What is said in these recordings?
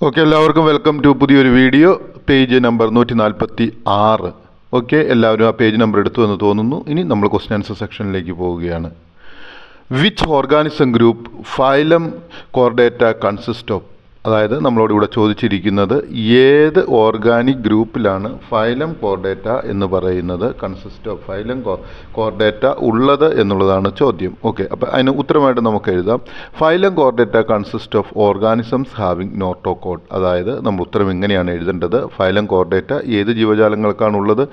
Okay, എല്ലാവർക്കും welcome to പുതിയൊരു video. Page number 146. Okay, എല്ലാവരും ആ പേജ് നമ്പർ എടുത്തു എന്ന് തോന്നുന്നു. ഇനി നമ്മൾ ക്വസ്റ്റ്യൻ ആൻസർ സെക്ഷനിലേക്ക് പോവുകയാണ്. Which organism group phylum Chordata consist of? അതായത് നമ്മളോട് ഇവിടെ ചോദിച്ചിരിക്കുന്നത് ഏത് ഓർഗാനിക് ഗ്രൂപ്പിലാണ് ഫൈലം കോർഡേറ്റ എന്ന് പറയുന്നത് കൺസിസ്റ്റ് ഓഫ്, ഫൈലം കോർഡേറ്റ ഉള്ളത് എന്നുള്ളതാണ് ചോദ്യം. ഓക്കെ, അപ്പോൾ അതിന് ഉത്തരമായിട്ട് നമുക്ക് എഴുതാം. Phylum Chordata consist of organisms having notochord. അതായത് നമ്മൾ ഉത്തരം ഇങ്ങനെയാണ് എഴുതേണ്ടത്. ഫൈലം കോർഡേറ്റ ഏത് ജീവജാലങ്ങൾക്കാണ് ഉള്ളത്?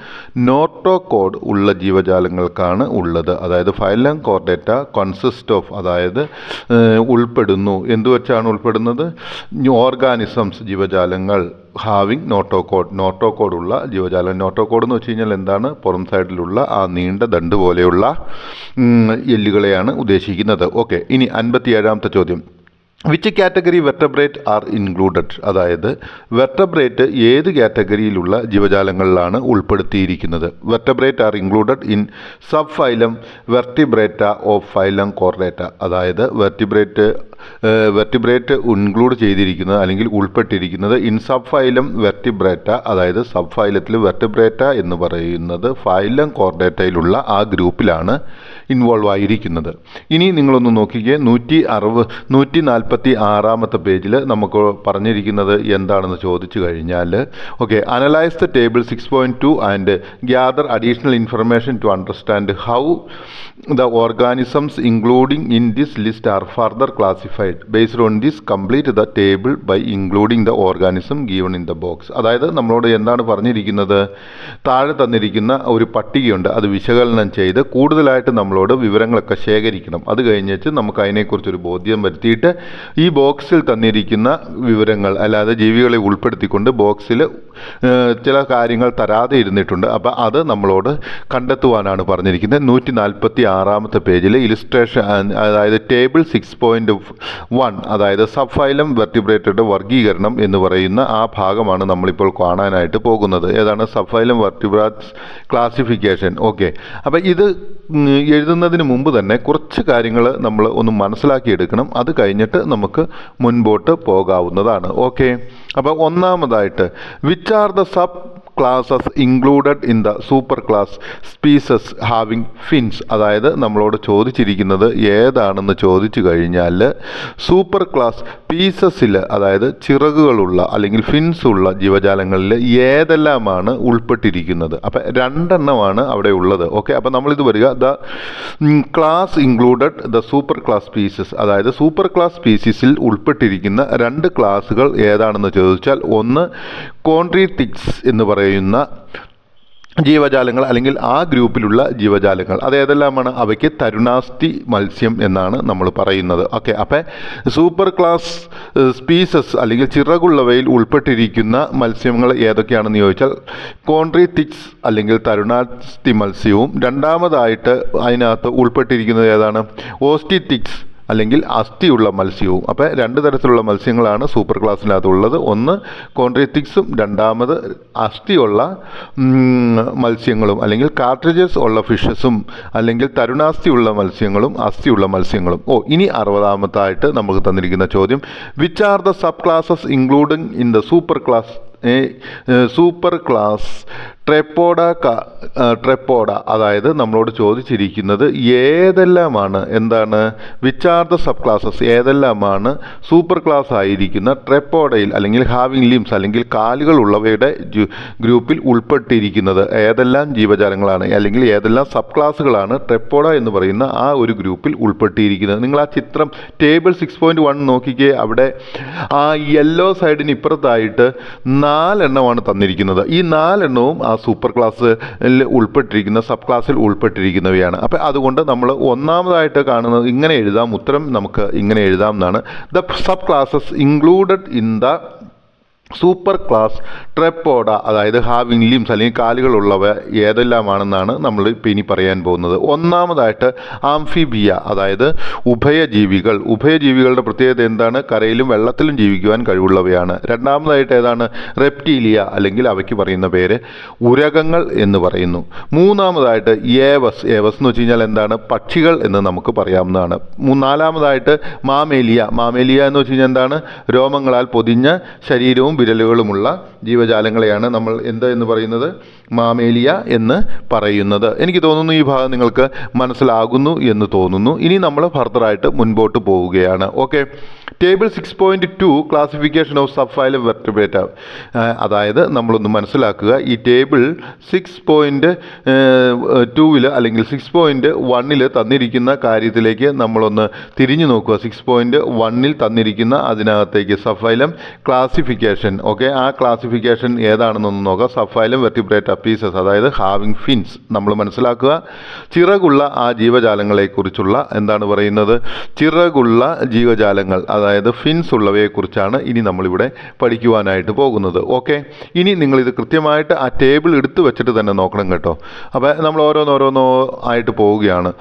നോട്ടോകോഡ് ഉള്ള ജീവജാലങ്ങൾക്കാണ് ഉള്ളത്. അതായത് ഫൈലം കോർഡേറ്റ കൺസിസ്റ്റ് ഓഫ്, അതായത് ഉൾപ്പെടുന്നു. എന്തു വെച്ചാണ് ഉൾപ്പെടുന്നത്? ഓർഗാനിസംസ്, ജീവജാലങ്ങൾ, ഹാവിങ് നോട്ടോകോഡ് ഉള്ള ജീവജാലം. നോട്ടോകോഡ് എന്ന് വെച്ച് കഴിഞ്ഞാൽ എന്താണ്? പുറം സൈഡിലുള്ള ആ നീണ്ട ദണ്ട് പോലെയുള്ള എല്ലുകളെയാണ് ഉദ്ദേശിക്കുന്നത്. ഓക്കെ, ഇനി 57ാമത്തെ ചോദ്യം. Which category vertebrate are included? അതായത് വെർട്ടബ്രേറ്റ് ഏത് കാറ്റഗറിയിലുള്ള ജീവജാലങ്ങളിലാണ് ഉൾപ്പെടുത്തിയിരിക്കുന്നത്? Vertebrate are included in subphylum vertebrata of phylum chordata. അതായത് വെർട്ടിബ്രേറ്റ് ഇൻക്ലൂഡ് ചെയ്തിരിക്കുന്നത് അല്ലെങ്കിൽ ഉൾപ്പെട്ടിരിക്കുന്നത് ഇൻ സബ് ഫൈലം വെർട്ടിബ്രേറ്റ. അതായത് സബ് ഫൈലത്തിൽ വെർട്ടിബ്രേറ്റ എന്ന് പറയുന്നത് ഫൈലം കോർഡേറ്റയിലുള്ള ആ ഗ്രൂപ്പിലാണ് ഇൻവോൾവ് ആയിരിക്കുന്നത്. ഇനി നിങ്ങളൊന്ന് നോക്കിക്കേ, 146ാമത്തെ പേജിൽ നമുക്ക് പറഞ്ഞിരിക്കുന്നത് എന്താണെന്ന് ചോദിച്ചു കഴിഞ്ഞാൽ, okay, analyse the table 6.2 and gather additional information to understand how the organisms including in this list are further classified based on this complete the table by including the organism given in the box. അതായത് നമ്മളോട് എന്താണ് പറഞ്ഞിരിക്കുന്നത്? താഴെ തന്നിരിക്കുന്ന ഒരു പട്ടികയുണ്ട്, അത് വിശകലനം ചെയ്ത് കൂടുതലായിട്ട് നമ്മളോട് വിവരങ്ങളൊക്കെ ശേഖരിക്കണം. അത് കഴിഞ്ഞിട്ട് നമുക്ക് അതിനെക്കുറിച്ചൊരു ബോധ്യം വരുത്തിയിട്ട് ഈ ബോക്സിൽ തന്നിരിക്കുന്ന വിവരങ്ങൾ, അല്ലാതെ ജീവികളെ ഉൾപ്പെടുത്തിക്കൊണ്ട് ബോക്സിൽ ചില കാര്യങ്ങൾ തരാതെ ഇരുന്നിട്ടുണ്ട്. അപ്പോൾ അത് നമ്മളോട് കണ്ടെത്തുവാനാണ് പറഞ്ഞിരിക്കുന്നത്. 146ാമത്തെ പേജിൽ ഇലിസ്ട്രേഷൻ, അതായത് ടേബിൾ 6.1, അതായത് സബ് ഫൈലം വെർട്ടിബ്രേറ്റഡ് വർഗീകരണം എന്ന് പറയുന്ന ആ ഭാഗമാണ് നമ്മളിപ്പോൾ കാണാനായിട്ട് പോകുന്നത്. ഏതാണ്? Subphylum vertebrates classification. Okay, അപ്പോൾ ഇത് എഴുതുന്നതിന് മുമ്പ് തന്നെ കുറച്ച് കാര്യങ്ങൾ നമ്മൾ ഒന്ന് മനസ്സിലാക്കിയെടുക്കണം. അത് കഴിഞ്ഞിട്ട് നമുക്ക് മുൻപോട്ട് പോകാവുന്നതാണ്. ഓക്കെ, അപ്പോൾ ഒന്നാമതായിട്ട് which are the subclasses included in the superclass species having fins? അതായത് നമ്മളോട് ചോദിച്ചിരിക്കുന്നത് ഏതാണെന്ന് ചോദിച്ചു കഴിഞ്ഞാൽ സൂപ്പർ ക്ലാസ് പീസസിൽ, അതായത് ചിറകുകളുള്ള അല്ലെങ്കിൽ ഫിൻസ് ഉള്ള ജീവജാലങ്ങളിൽ ഏതെല്ലാമാണ് ഉൾപ്പെട്ടിരിക്കുന്നത്? അപ്പം 2 എണ്ണമാണ് അവിടെ ഉള്ളത്. ഓക്കെ, അപ്പം നമ്മളിത് വരിക the class included the superclass species. അതായത് സൂപ്പർ ക്ലാസ് സ്പീസീസിൽ ഉൾപ്പെട്ടിരിക്കുന്ന 2 ക്ലാസുകൾ ഏതാണെന്ന് ചോദിച്ചാൽ, ഒന്ന് കോൺട്രിറ്റിക്സ് എന്ന് പറയുന്ന ജീവജാലങ്ങൾ അല്ലെങ്കിൽ ആ ഗ്രൂപ്പിലുള്ള ജീവജാലങ്ങൾ. അതേതെല്ലാമാണ്? അവയ്ക്ക് തരുണാസ്ഥി മത്സ്യം എന്നാണ് നമ്മൾ പറയുന്നത്. ഓക്കെ, അപ്പം സൂപ്പർ ക്ലാസ് സ്പീസസ് അല്ലെങ്കിൽ ചിറകുള്ളവയിൽ ഉൾപ്പെട്ടിരിക്കുന്ന മത്സ്യങ്ങൾ ഏതൊക്കെയാണെന്ന് ചോദിച്ചാൽ കോൺട്രിറ്റിക്സ് അല്ലെങ്കിൽ തരുണാസ്ഥി മത്സ്യവും, രണ്ടാമതായിട്ട് അതിനകത്ത് ഉൾപ്പെട്ടിരിക്കുന്നത് ഏതാണ്? ഓസ്റ്റിറ്റിക്സ് അല്ലെങ്കിൽ അസ്ഥിയുള്ള മത്സ്യവും. അപ്പോൾ 2 തരത്തിലുള്ള മത്സ്യങ്ങളാണ് സൂപ്പർ ക്ലാസ്സിനകത്തുള്ളത്. ഒന്ന് കോൺട്രിറ്റിക്സും, രണ്ടാമത് അസ്ഥിയുള്ള മത്സ്യങ്ങളും അല്ലെങ്കിൽ കാർട്രിഡ്ജസ് ഉള്ള ഫിഷസും, അല്ലെങ്കിൽ തരുണാസ്ഥിയുള്ള മത്സ്യങ്ങളും അസ്ഥിയുള്ള മത്സ്യങ്ങളും. ഇനി 60ാമത്തായിട്ട് നമുക്ക് തന്നിരിക്കുന്ന ചോദ്യം, which are the subclasses including in the superclass tetrapoda. അതായത് നമ്മളോട് ചോദിച്ചിരിക്കുന്നത് ഏതെല്ലാമാണ്, എന്താണ്? Which are the subclasses, ഏതെല്ലാമാണ് സൂപ്പർ ക്ലാസ് ആയിരിക്കുന്ന ട്രെപ്പോഡയിൽ അല്ലെങ്കിൽ ഹാവിംഗ് ലിംസ് അല്ലെങ്കിൽ കാലുകൾ ഉള്ളവയുടെ ഗ്രൂപ്പിൽ ഉൾപ്പെട്ടിരിക്കുന്നത്? ഏതെല്ലാം ജീവജാലങ്ങളാണ് അല്ലെങ്കിൽ ഏതെല്ലാം സബ് ക്ലാസ്സുകളാണ് ട്രെപ്പോഡ എന്ന് പറയുന്ന ആ ഒരു ഗ്രൂപ്പിൽ ഉൾപ്പെട്ടിരിക്കുന്നത്? നിങ്ങൾ ആ ചിത്രം ടേബിൾ 6.1 നോക്കിക്കേ. അവിടെ ആ യെല്ലോ സൈഡിന് ഇപ്പുറത്തായിട്ട് 4 എണ്ണമാണ് തന്നിരിക്കുന്നത്. ഈ 4 എണ്ണവും ആ സൂപ്പർ ക്ലാസ്സിൽ ഉൾപ്പെട്ടിരിക്കുന്ന സബ് ക്ലാസ്സിൽ ഉൾപ്പെട്ടിരിക്കുന്നവയാണ്. അപ്പം അതുകൊണ്ട് നമ്മൾ ഒന്നാമതായിട്ട് കാണുന്നത് ഇങ്ങനെ എഴുതാം. ഉത്തരം നമുക്ക് ഇങ്ങനെ എഴുതാം എന്നാണ്. The subclasses included in the superclass tetrapoda, അതായത് ഹാവിങ് ലിംസ് അല്ലെങ്കിൽ കാലുകളുള്ളവ ഏതെല്ലാമാണെന്നാണ് നമ്മൾ ഇപ്പോൾ ഇനി പറയാൻ പോകുന്നത്. ഒന്നാമതായിട്ട് ആംഫിബിയ, അതായത് ഉഭയജീവികൾ. ഉഭയജീവികളുടെ പ്രത്യേകത എന്താണ്? കരയിലും വെള്ളത്തിലും ജീവിക്കുവാൻ കഴിവുള്ളവയാണ്. രണ്ടാമതായിട്ട് ഏതാണ്? റെപ്റ്റീലിയ, അല്ലെങ്കിൽ അവയ്ക്ക് പറയുന്ന പേര് ഉരകങ്ങൾ എന്ന് പറയുന്നു. മൂന്നാമതായിട്ട് ഏവസ്. ഏവസ് എന്ന് വെച്ച് കഴിഞ്ഞാൽ എന്താണ്? പക്ഷികൾ എന്ന് നമുക്ക് പറയാവുന്നതാണ്. നാലാമതായിട്ട് മാമേലിയ. മാമേലിയ എന്ന് വെച്ച് കഴിഞ്ഞാൽ എന്താണ്? രോമങ്ങളാൽ പൊതിഞ്ഞ ശരീരവും വിരലുകളുമുള്ള ജീവജാലങ്ങളെയാണ് നമ്മൾ എന്ന് പറയുന്നത്? മാമേലിയ എന്ന് പറയുന്നത്. എനിക്ക് തോന്നുന്നു ഈ ഭാഗം നിങ്ങൾക്ക് മനസ്സിലാകുന്നു എന്ന് തോന്നുന്നു. ഇനി നമ്മൾ ഫർദറായിട്ട് മുൻപോട്ട് പോവുകയാണ്. Okay, table 6.2 classification of sub phylum vertebrata. അതായത് നമ്മളൊന്ന് മനസ്സിലാക്കുക, ഈ ടേബിൾ 6.2 അല്ലെങ്കിൽ 6.1 തന്നിരിക്കുന്ന കാര്യത്തിലേക്ക് നമ്മളൊന്ന് തിരിഞ്ഞു നോക്കുക. 6.1 തന്നിരിക്കുന്ന അതിനകത്തേക്ക് സബ് ഫൈലം ക്ലാസിഫിക്കേഷൻ. ഓക്കെ, ആ ക്ലാസിഫിക്കേഷൻ ഏതാണെന്നൊന്ന് നോക്കാം. സബ് ഫൈലം വെർട്ടിബ്രേറ്റ പീസസ്, അതായത് ഹാവിങ് ഫിൻസ്. നമ്മൾ മനസ്സിലാക്കുക, ചിറകുള്ള ആ ജീവജാലങ്ങളെക്കുറിച്ചുള്ള എന്താണ് പറയുന്നത്? ചിറകുള്ള ജീവജാലങ്ങൾ, അതായത് ഫിൻസ് ഉള്ളവയെക്കുറിച്ചാണ് ഇനി നമ്മളിവിടെ പഠിക്കുവാനായിട്ട് പോകുന്നത്. ഓക്കെ, ഇനി നിങ്ങളിത് കൃത്യമായിട്ട് ആ ടേബിൾ എടുത്തു വെച്ചിട്ട് തന്നെ നോക്കണം കേട്ടോ. അപ്പോൾ നമ്മൾ ഓരോന്നോരോന്നോ ആയിട്ട് പോവുകയാണ്.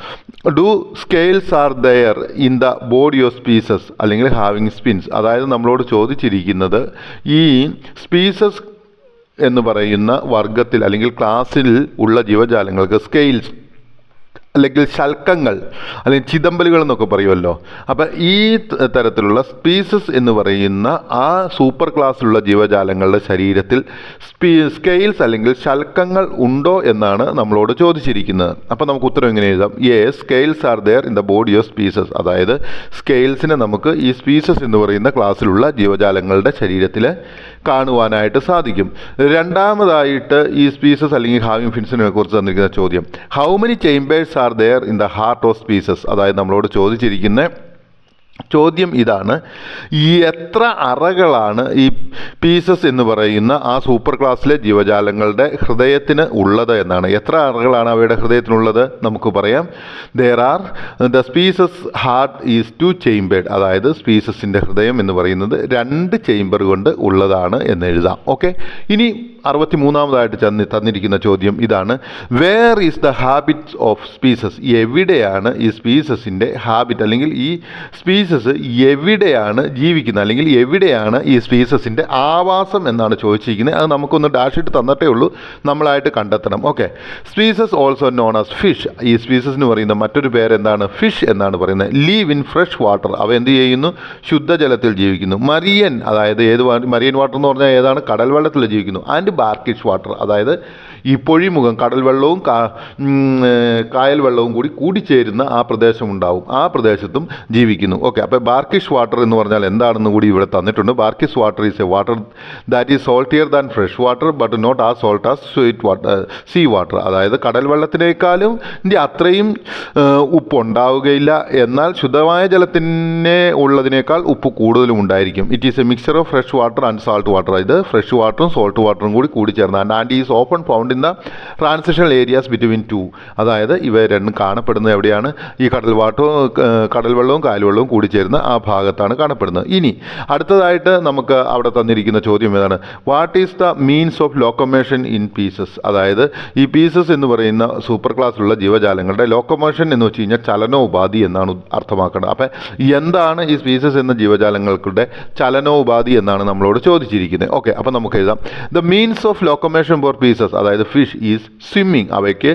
Do scales are there in the body of species, അല്ലെങ്കിൽ ഹാവിങ് സ്പിൻസ്. അതായത് നമ്മളോട് ചോദിച്ചിരിക്കുന്നത് ഈ സ്പീസസ് എന്ന് പറയുന്ന വർഗത്തിൽ അല്ലെങ്കിൽ ക്ലാസ്സിൽ ഉള്ള ജീവജാലങ്ങൾക്ക് സ്കെയിൽസ് അല്ലെങ്കിൽ ശൽക്കങ്ങൾ അല്ലെങ്കിൽ ചിതമ്പലുകൾ എന്നൊക്കെ പറയുമല്ലോ. അപ്പം ഈ തരത്തിലുള്ള സ്പീസസ് എന്ന് പറയുന്ന ആ സൂപ്പർ ക്ലാസ്സിലുള്ള ജീവജാലങ്ങളുടെ ശരീരത്തിൽ സ്കെയിൽസ് അല്ലെങ്കിൽ ശൽക്കങ്ങൾ ഉണ്ടോ എന്നാണ് നമ്മളോട് ചോദിച്ചിരിക്കുന്നത്. അപ്പം നമുക്ക് ഉത്തരം എങ്ങനെ എഴുതാം? Scales are there in the body of species. അതായത് സ്കെയിൽസിനെ നമുക്ക് ഈ സ്പീസസ് എന്ന് പറയുന്ന ക്ലാസ്സിലുള്ള ജീവജാലങ്ങളുടെ ശരീരത്തിൽ കാണുവാനായിട്ട് സാധിക്കും. രണ്ടാമതായിട്ട് ഈ സ്പീസസ് അല്ലെങ്കിൽ ഹാവിങ് ഫിൻസിനെ കുറിച്ച് തന്നിരിക്കുന്ന ചോദ്യം, how many chambers are there in the heart of species. അതായത് നമ്മളോട് ചോദിച്ചിരിക്കുന്ന ചോദ്യം ഇതാണ്, ഈ എത്ര അറകളാണ് ഈ പീസസ് എന്ന് പറയുന്ന ആ സൂപ്പർ ക്ലാസ്സിലെ ജീവജാലങ്ങളുടെ ഹൃദയത്തിന് ഉള്ളത് എന്നാണ്. എത്ര അറകളാണ് അവയുടെ ഹൃദയത്തിനുള്ളത്? നമുക്ക് പറയാം, ദ സ്പീസസ് ഹാർട്ട് ഈസ് 2 ചേംബേർഡ്. അതായത് സ്പീസസിൻ്റെ ഹൃദയം എന്ന് പറയുന്നത് 2 ചേംബർ കൊണ്ട് ഉള്ളതാണ് എന്ന് എഴുതാം. ഓക്കെ, ഇനി 63ാമതായിട്ട് തന്നിരിക്കുന്ന ചോദ്യം ഇതാണ്, where is the habitats of species. എവിടെയാണ് ഈ സ്പീസസിൻ്റെ ഹാബിറ്റ്, അല്ലെങ്കിൽ ഈ സ്പീസസ് എവിടെയാണ് ജീവിക്കുന്നത്, അല്ലെങ്കിൽ എവിടെയാണ് ഈ സ്പീസസിൻ്റെ ആവാസം എന്നാണ് ചോദിച്ചിരിക്കുന്നത്. അത് നമുക്കൊന്ന് ഡാഷ് ഇട്ട് തന്നിട്ടേ ഉള്ളൂ, നമ്മളായിട്ട് കണ്ടെത്തണം. Okay, species also known as fish. ഈ സ്പീസസ് എന്ന് പറയുന്ന മറ്റൊരു പേരെന്താണ്? ഫിഷ് എന്നാണ് പറയുന്നത്. Live in fresh water. അവ എന്ത് ചെയ്യുന്നു? ശുദ്ധജലത്തിൽ ജീവിക്കുന്നു. മരിയൻ, അതായത് മരിയൻ വാട്ടർ എന്ന് പറഞ്ഞാൽ ഏതാണ്? കടൽ വെള്ളത്തിൽ ജീവിക്കുന്നു. ആൻഡ് ബാർക്കിഷ് വാട്ടർ, അതായത് ഈ പൊഴിമുഖം, കടൽ വെള്ളവും കായൽ വെള്ളവും കൂടി കൂടിച്ചേരുന്ന ആ പ്രദേശം ഉണ്ടാവും, ആ പ്രദേശത്തും ജീവിക്കുന്നു. ഓക്കെ, അപ്പോൾ ബാർക്കിഷ് വാട്ടർ എന്ന് പറഞ്ഞാൽ എന്താണെന്ന് കൂടി ഇവിടെ തന്നിട്ടുണ്ട്. Brackish water is a water that is saltier than fresh water but not as salt as sweet water sea water. അതായത് കടൽ വെള്ളത്തിനേക്കാളും അത്രയും ഉപ്പുണ്ടാവുകയില്ല, എന്നാൽ ശുദ്ധമായ ജലത്തിനെ ഉള്ളതിനേക്കാൾ ഉപ്പ് കൂടുതലും ഉണ്ടായിരിക്കും. It is a mixture of fresh water and salt water. ഇത് ഫ്രഷ് വാട്ടറും സോൾട്ട് വാട്ടറും കൂടി കൂടിച്ചേർന്ന and is often found in the transitional areas between 2. അതായത് ഇവ രണ്ടും കാണപ്പെടുന്നത് എവിടെയാണ്? ഈ കടൽ വെള്ളവും കായൽ വെള്ളവും കൂടിച്ചേരുന്ന ആ ഭാഗത്താണ് കാണപ്പെടുന്നത്. ഇനി അടുത്തതായിട്ട് നമുക്ക് അവിടെ തന്നിരിക്കുന്ന ചോദ്യം ഏതാണ്? What is the means of locomotion in pieces. അതായത് ഈ പീസസ് എന്ന് പറയുന്ന സൂപ്പർ ക്ലാസ്സിലുള്ള ജീവജാലങ്ങളുടെ ലോക്കോമോഷൻ എന്ന് വെച്ച് കഴിഞ്ഞാൽ ചലനോപാധി എന്നാണ് അർത്ഥമാക്കുന്നത്. അപ്പം എന്താണ് ഈ സ്പീസസ് എന്ന ജീവജാലങ്ങളുടെ ചലനോപാധി എന്നാണ് നമ്മളോട് ചോദിച്ചിരിക്കുന്നത്. ഓക്കെ, അപ്പം നമുക്ക് എഴുതാം, the means of locomotion for fishes. അതായത് ഫിഷ് ഈസ് സ്വിമ്മിങ്. അവയ്ക്ക്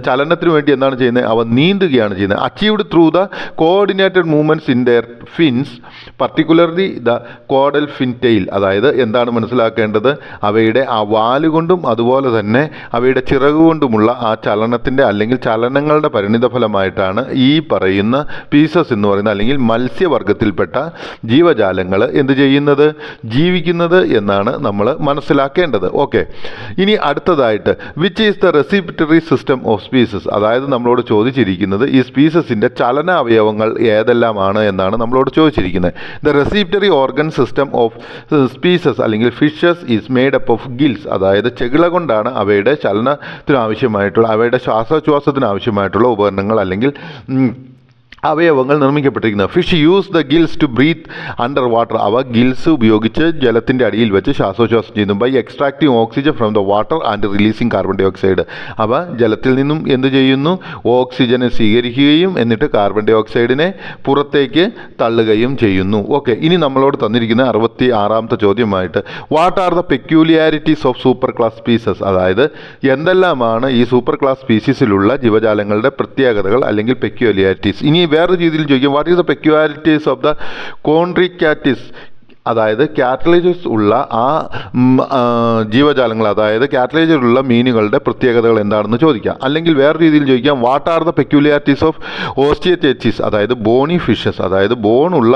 ചലനത്തിന് വേണ്ടി എന്താണ് ചെയ്യുന്നത്? അവ നീന്തുകയാണ് ചെയ്യുന്നത്. Achieved through the coordinated movements in their fins, particularly the caudal fin tail. അതായത് എന്താണ് മനസ്സിലാക്കേണ്ടത്? അവയുടെ ആ വാലുകൊണ്ടും അതുപോലെ തന്നെ അവയുടെ ചിറകുകൊണ്ടുമുള്ള ആ ചലനത്തിൻ്റെ അല്ലെങ്കിൽ ചലനങ്ങളുടെ പരിണിതഫലമായിട്ടാണ് ഈ പറയുന്ന പീസസ് എന്ന് പറയുന്ന അല്ലെങ്കിൽ മത്സ്യവർഗത്തിൽപ്പെട്ട ജീവജാലങ്ങൾ എന്ത് ചെയ്യുന്നത്? ജീവിക്കുന്നത് എന്നാണ് നമ്മൾ മനസ്സിലാക്കേണ്ടത്. ഓക്കെ, ഇനി അടുത്തതായിട്ട് which is the respiratory system of species. അതായത് നമ്മളോട് ചോദിച്ചിരിക്കുന്നത് ഈ സ്പീസസിൻ്റെ ചലന അവയവങ്ങൾ ഏതെല്ലാമാണ് എന്നാണ് നമ്മളോട് ചോദിച്ചിരിക്കുന്നത്. The respiratory organ system of species അല്ലെങ്കിൽ fishes is made up of gills. അതായത് ചെകിള കൊണ്ടാണ് അവയുടെ ചലനത്തിന് ആവശ്യമായിട്ടുള്ള, അവയുടെ ശ്വാസോച്ഛ്വാസത്തിന് ആവശ്യമായിട്ടുള്ള ഉപകരണങ്ങൾ അല്ലെങ്കിൽ അവയവങ്ങൾ നിർമ്മിക്കപ്പെട്ടിരിക്കുന്നത്. Fish use the gills to breathe under water. അവ ഗിൽസ് ഉപയോഗിച്ച് ജലത്തിൻ്റെ അടിയിൽ വെച്ച് ശ്വാസോച്ഛ്വാസം ചെയ്യുന്നു. By extracting oxygen from the water and releasing carbon dioxide. അവ ജലത്തിൽ നിന്നും എന്ത് ചെയ്യുന്നു? ഓക്സിജനെ സ്വീകരിക്കുകയും എന്നിട്ട് കാർബൺ ഡൈ ഓക്സൈഡിനെ പുറത്തേക്ക് തള്ളുകയും ചെയ്യുന്നു. ഓക്കെ, ഇനി നമ്മളോട് തന്നിരിക്കുന്ന 66ാമത്തെ ചോദ്യമായിട്ട് what are the peculiarities of superclass species. അതായത് എന്തെല്ലാമാണ് ഈ സൂപ്പർ ക്ലാസ് സ്പീസീസിലുള്ള ജീവജാലങ്ങളുടെ പ്രത്യേകതകൾ അല്ലെങ്കിൽ പെക്യൂലിയാരിറ്റീസ്. ഇനി വേറെ രീതിയിൽ ചോദിക്കാം, what is the peculiarities of the chondrichthyes. അതായത് കാറ്റലൈസസ് ഉള്ള ആ ജീവജാലങ്ങൾ, അതായത് കാറ്റലൈസറുള്ള മീനുകളുടെ പ്രത്യേകതകൾ എന്താണെന്ന് ചോദിക്കാം. അല്ലെങ്കിൽ വേറെ രീതിയിൽ ചോദിക്കാം, what are the peculiarities of osteichthyes. അതായത് ബോണി ഫിഷസ്, അതായത് ബോണുള്ള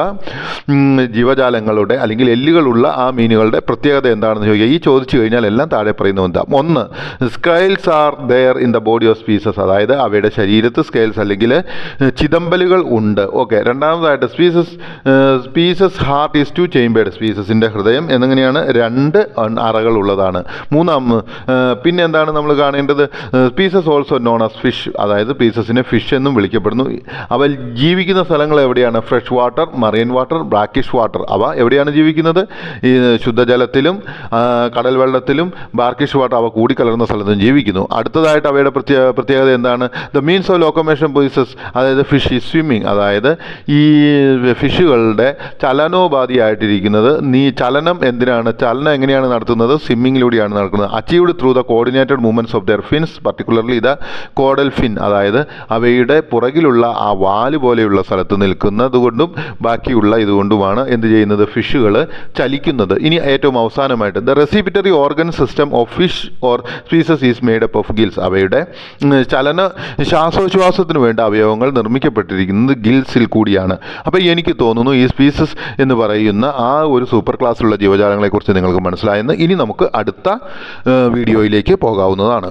ജീവജാലങ്ങളുടെ അല്ലെങ്കിൽ എല്ലുകളുള്ള ആ മീനുകളുടെ പ്രത്യേകത എന്താണെന്ന് ചോദിക്കുക. ഈ ചോദിച്ചു കഴിഞ്ഞാൽ എല്ലാം താഴെ പറയുന്നത്. 1. Scales are there in the body of species. അതായത് അവയുടെ ശരീരത്ത് സ്കെയിൽസ് അല്ലെങ്കിൽ ചിതമ്പലുകൾ ഉണ്ട്. ഓക്കെ. രണ്ടാമതായിട്ട് species heart is two chambered. സ്പീസസിൻ്റെ ഹൃദയം എന്നിങ്ങനെയാണ് 2 അറകൾ ഉള്ളതാണ്. പിന്നെ എന്താണ് നമ്മൾ കാണേണ്ടത്? Species also known as fish. അതായത് സ്പീസസിനെ ഫിഷ് എന്നും വിളിക്കപ്പെടുന്നു. അവ ജീവിക്കുന്ന സ്ഥലങ്ങൾ എവിടെയാണ്? Fresh water, marine water, brackish water. അവ എവിടെയാണ് ജീവിക്കുന്നത്? ഈ ശുദ്ധജലത്തിലും കടൽ വെള്ളത്തിലും ബ്രാക്കിഷ് വാട്ടർ അവ കൂടിക്കലർന്ന സ്ഥലത്തും ജീവിക്കുന്നു. അടുത്തതായിട്ട് അവയുടെ പ്രത്യേകത എന്താണ്? The means of locomotion species. അതായത് ഫിഷ് ഈസ് സ്വിമ്മിങ്. അതായത് ഈ ഫിഷുകളുടെ ചലനോപാധിയായിട്ടിരിക്കുന്നത് ചലനം എന്തിനാണ്? ചലനം എങ്ങനെയാണ് നടത്തുന്നത്? സ്വിമ്മിങ്ങിലൂടെയാണ് നടക്കുന്നത്. Achieved through the coordinated movements of their fins, particularly the caudal fin. അതായത് അവയുടെ പുറകിലുള്ള ആ വാല് പോലെയുള്ള സ്ഥലത്ത് നിൽക്കുന്നത് കൊണ്ടും ബാക്കിയുള്ള ഇതുകൊണ്ടുമാണ് എന്ത് ചെയ്യുന്നത്? ഫിഷുകൾ ചലിക്കുന്നത്. ഇനി ഏറ്റവും അവസാനമായിട്ട് the respiratory organ system of fish or species is made up of gills. അവയുടെ ശ്വാസോച്ഛ്വാസത്തിന് വേണ്ട അവയവങ്ങൾ നിർമ്മിക്കപ്പെട്ടിരിക്കുന്നത് ഗിൽസിൽ കൂടിയാണ്. അപ്പോൾ എനിക്ക് തോന്നുന്നു ഈ സ്പീസസ് എന്ന് പറയുന്ന ആ ഒരു സൂപ്പർ ക്ലാസ്സിലുള്ള ജീവജാലങ്ങളെക്കുറിച്ച് നിങ്ങൾക്ക് മനസ്സിലായെന്ന്. ഇനി നമുക്ക് അടുത്ത വീഡിയോയിലേക്ക് പോകാവുന്നതാണ്.